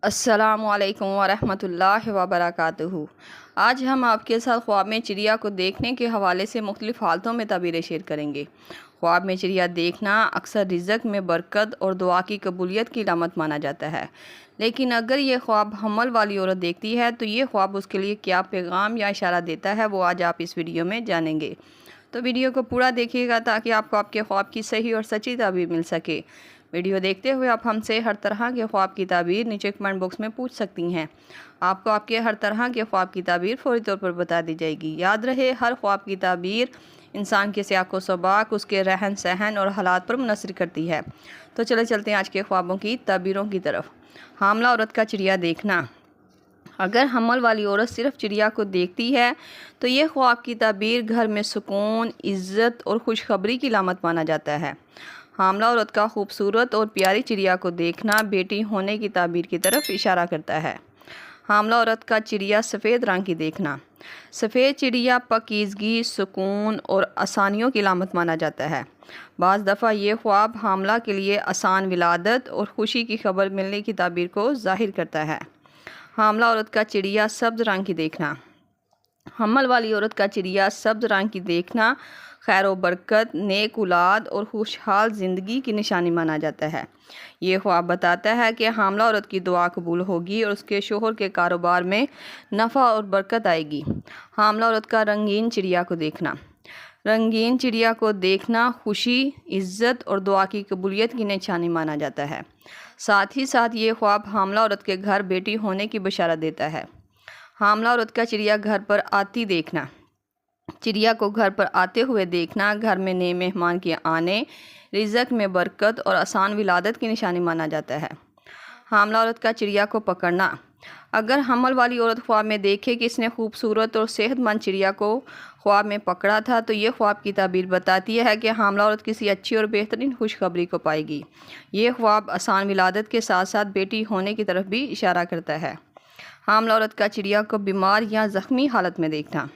السلام علیکم ورحمۃ اللہ وبرکاتہ۔ آج ہم آپ کے ساتھ خواب میں چڑیا کو دیکھنے کے حوالے سے مختلف حالتوں میں تعبیریں شیئر کریں گے۔ خواب میں چڑیا دیکھنا اکثر رزق میں برکت اور دعا کی قبولیت کی علامت مانا جاتا ہے، لیکن اگر یہ خواب حمل والی عورت دیکھتی ہے تو یہ خواب اس کے لیے کیا پیغام یا اشارہ دیتا ہے، وہ آج آپ اس ویڈیو میں جانیں گے۔ تو ویڈیو کو پورا دیکھیے گا تاکہ آپ کو آپ کے خواب کی صحیح اور سچی تعبیر مل سکے۔ ویڈیو دیکھتے ہوئے آپ ہم سے ہر طرح کے خواب کی تعبیر نیچے کمنٹ باکس میں پوچھ سکتی ہیں۔ آپ کو آپ کے ہر طرح کے خواب کی تعبیر فوری طور پر بتا دی جائے گی۔ یاد رہے، ہر خواب کی تعبیر انسان کے سیاق و سباق، اس کے رہن سہن اور حالات پر منحصر کرتی ہے۔ تو چلتے ہیں آج کے خوابوں کی تعبیروں کی طرف۔ حاملہ عورت کا چڑیا دیکھنا۔ اگر حمل والی عورت صرف چڑیا کو دیکھتی ہے تو یہ خواب کی تعبیر گھر میں سکون، عزت اور خوشخبری کی علامت مانا جاتا ہے۔ حاملہ عورت کا خوبصورت اور پیاری چڑیا کو دیکھنا بیٹی ہونے کی تعبیر کی طرف اشارہ کرتا ہے۔ حاملہ عورت کا چڑیا سفید رنگ کی دیکھنا۔ سفید چڑیا پاکیزگی، سکون اور آسانیوں کی علامت مانا جاتا ہے۔ بعض دفعہ یہ خواب حاملہ کے لیے آسان ولادت اور خوشی کی خبر ملنے کی تعبیر کو ظاہر کرتا ہے۔ حاملہ عورت کا چڑیا سبز رنگ کی دیکھنا۔ حمل والی عورت کا چڑیا سبز رنگ کی دیکھنا خیر و برکت، نیک اولاد اور خوشحال زندگی کی نشانی مانا جاتا ہے۔ یہ خواب بتاتا ہے کہ حاملہ عورت کی دعا قبول ہوگی اور اس کے شوہر کے کاروبار میں نفع اور برکت آئے گی۔ حاملہ عورت کا رنگین چڑیا کو دیکھنا۔ رنگین چڑیا کو دیکھنا خوشی، عزت اور دعا کی قبولیت کی نشانی مانا جاتا ہے۔ ساتھ ہی ساتھ یہ خواب حاملہ عورت کے گھر بیٹی ہونے کی بشارت دیتا ہے۔ حاملہ عورت کا چڑیا گھر پر آتی دیکھنا۔ چڑیا کو گھر پر آتے ہوئے دیکھنا گھر میں نئے مہمان کے آنے، رزق میں برکت اور آسان ولادت کی نشانی مانا جاتا ہے۔ حاملہ عورت کا چڑیا کو پکڑنا۔ اگر حمل والی عورت خواب میں دیکھے کہ اس نے خوبصورت اور صحت مند چڑیا کو خواب میں پکڑا تھا تو یہ خواب کی تعبیر بتاتی ہے کہ حاملہ عورت کسی اچھی اور بہترین خوشخبری کو پائے گی۔ یہ خواب آسان ولادت کے ساتھ ساتھ بیٹی ہونے کی طرف بھی اشارہ کرتا ہے۔ حاملہ عورت کا چڑیا کو بیمار یا زخمی حالت میں دیکھنا۔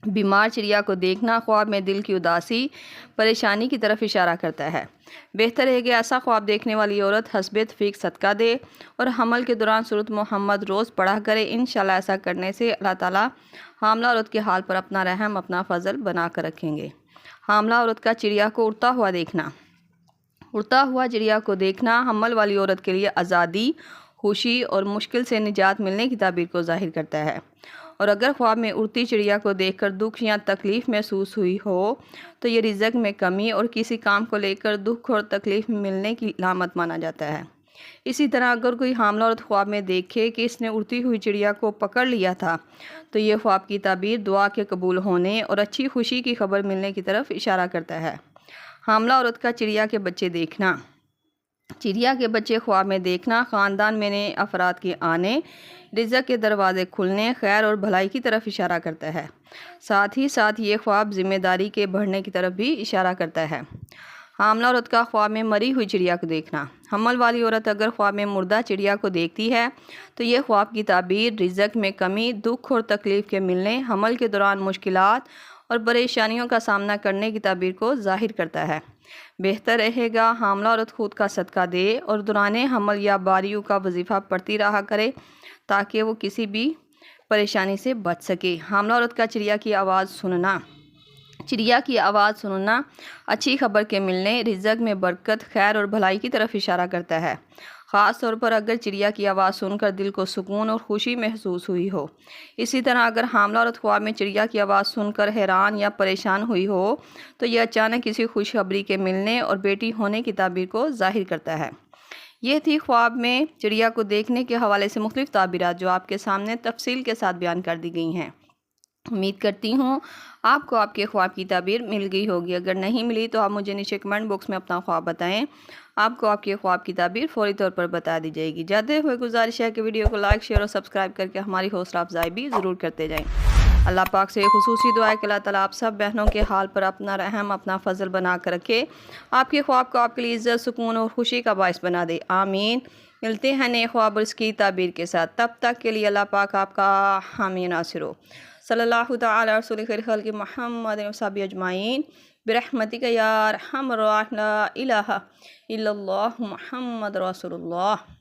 بیمار چڑیا کو دیکھنا خواب میں دل کی اداسی، پریشانی کی طرف اشارہ کرتا ہے۔ بہتر ہے کہ ایسا خواب دیکھنے والی عورت حسب توفیق صدقہ دے اور حمل کے دوران سورۃ محمد روز پڑھا کرے۔ انشاءاللہ ایسا کرنے سے اللہ تعالیٰ حاملہ عورت کے حال پر اپنا رحم، اپنا فضل بنا کر رکھیں گے۔ حاملہ عورت کا چڑیا کو اڑتا ہوا دیکھنا۔ اڑتا ہوا چڑیا کو دیکھنا حمل والی عورت کے لیے آزادی، خوشی اور مشکل سے نجات ملنے کی تعبیر کو ظاہر کرتا ہے۔ اور اگر خواب میں اڑتی چڑیا کو دیکھ کر دکھ یا تکلیف محسوس ہوئی ہو تو یہ رزق میں کمی اور کسی کام کو لے کر دکھ اور تکلیف ملنے کی علامت مانا جاتا ہے۔ اسی طرح اگر کوئی حاملہ عورت خواب میں دیکھے کہ اس نے اڑتی ہوئی چڑیا کو پکڑ لیا تھا تو یہ خواب کی تعبیر دعا کے قبول ہونے اور اچھی خوشی کی خبر ملنے کی طرف اشارہ کرتا ہے۔ حاملہ عورت کا چڑیا کے بچے دیکھنا۔ چڑیا کے بچے خواب میں دیکھنا خاندان میں نئے افراد کے آنے، رزق کے دروازے کھلنے، خیر اور بھلائی کی طرف اشارہ کرتا ہے۔ ساتھ ہی ساتھ یہ خواب ذمہ داری کے بڑھنے کی طرف بھی اشارہ کرتا ہے۔ حاملہ عورت کا خواب میں مری ہوئی چڑیا کو دیکھنا۔ حمل والی عورت اگر خواب میں مردہ چڑیا کو دیکھتی ہے تو یہ خواب کی تعبیر رزق میں کمی، دکھ اور تکلیف کے ملنے، حمل کے دوران مشکلات اور پریشانیوں کا سامنا کرنے کی تعبیر کو ظاہر کرتا ہے۔ بہتر رہے گا حاملہ عورت خود کا صدقہ دے اور دوران حمل یا باریوں کا وظیفہ پڑھتی رہا کرے تاکہ وہ کسی بھی پریشانی سے بچ سکے۔ حاملہ عورت کا چڑیا کی آواز سننا۔ چڑیا کی آواز سننا اچھی خبر کے ملنے، رزق میں برکت، خیر اور بھلائی کی طرف اشارہ کرتا ہے، خاص طور پر اگر چڑیا کی آواز سن کر دل کو سکون اور خوشی محسوس ہوئی ہو۔ اسی طرح اگر حاملہ عورت خواب میں چڑیا کی آواز سن کر حیران یا پریشان ہوئی ہو تو یہ اچانک کسی خوشخبری کے ملنے اور بیٹی ہونے کی تعبیر کو ظاہر کرتا ہے۔ یہ تھی خواب میں چڑیا کو دیکھنے کے حوالے سے مختلف تعبیرات جو آپ کے سامنے تفصیل کے ساتھ بیان کر دی گئی ہیں۔ امید کرتی ہوں آپ کو آپ کے خواب کی تعبیر مل گئی ہوگی۔ اگر نہیں ملی تو آپ مجھے نیچے کمنٹ باکس میں اپنا خواب بتائیں۔ آپ کو آپ کے خواب کی تعبیر فوری طور پر بتا دی جائے گی۔ جاتے ہوئے گزارش ہے کہ ویڈیو کو لائک، شیئر اور سبسکرائب کر کے ہماری حوصلہ افزائی بھی ضرور کرتے جائیں۔ اللہ پاک سے خصوصی دعا ہے کہ اللہ تعالیٰ آپ سب بہنوں کے حال پر اپنا رحم، اپنا فضل بنا کر رکھے، آپ کے خواب کو آپ کے لیے عزت، سکون اور خوشی کا باعث بنا دے۔ آمین۔ ملتے ہیں نئے خواب اور اس کی تعبیر کے ساتھ، تب تک کے لیے اللہ پاک آپ کا حامی ناصر ہو۔ صلی اللہ تعالیٰ رسول خیر خلق محمد و صحبہ اجمعین برحمتک یا ارحم الراحمین، لا الہ الا اللہ محمد رسول اللہ۔